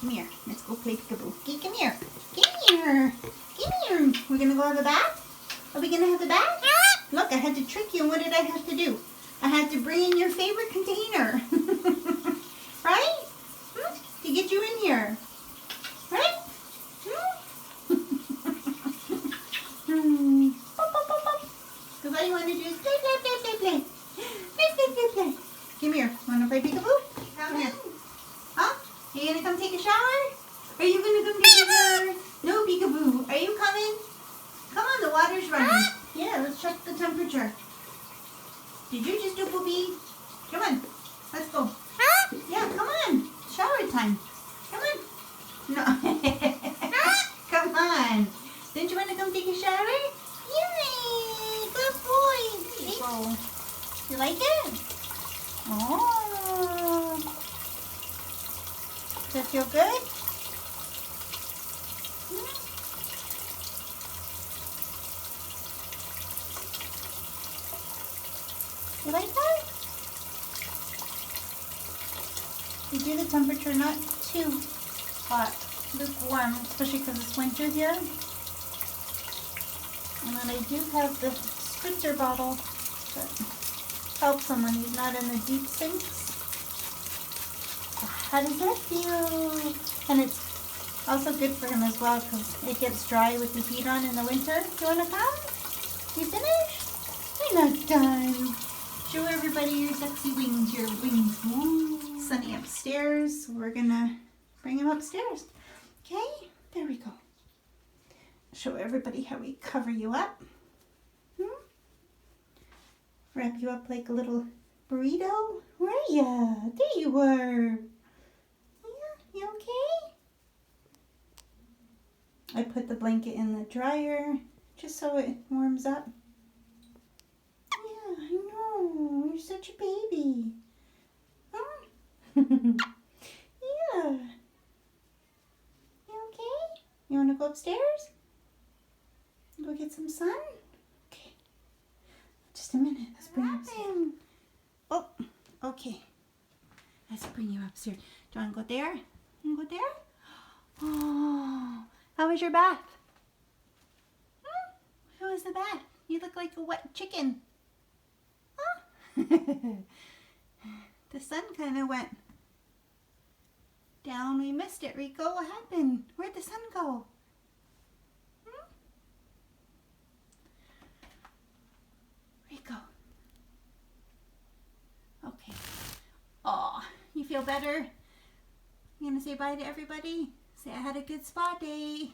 Come here. Let's go play peekaboo. Come here. Come here. Come here. We're going to go have a bath? Are we going to have a bath? Look, I had to trick you. And what did I have to do? I had to bring in your favorite container. Right? To get you in here. Right? Because all you want to do is play, play, play, play, play. Play, play, play, play. Come here. Want to play peekaboo? Come here. Huh? Are you going to come take a shower? Are you going to come take a shower? No, peekaboo. Are you coming? Come on, the water's running. Yeah, let's check the temperature. Did you just do poopy? Come on. Let's go. Yeah, come on. Shower time. Come on. No. Come on. Didn't you want to come take a shower? Yay! Good boy. There you go. You like it? Oh. Does that feel good? You like that? We do the temperature not too hot, lukewarm, especially because it's winter here. And then I do have the spritzer bottle that helps him when he's not in the deep sinks. How does that feel? And it's also good for him as well because it gets dry with the heat on in the winter. Do you want to come? You finished? We're not done. Show everybody your sexy wings, your wings. Ooh. Sunny upstairs. We're gonna bring him upstairs. Okay, there we go. Show everybody how we cover you up. Wrap you up like a little burrito. Where are ya? There you were. Yeah, you okay? I put the blanket in the dryer just so it warms up. Yeah, I know. You're such a baby. Huh? Yeah. You okay? You want to go upstairs? Go get some sun? Okay. Just a minute. Let's bring you upstairs. Oh, okay. Let's bring you upstairs. Do you want to go there? You want to go there? Oh, how was your bath? How was the bath? You look like a wet chicken. Huh? The sun kind of went down. We missed it, Ricco. What happened? Where'd the sun go? Ricco. Okay. Oh, you feel better? You gonna say bye to everybody? Say I had a good spa day.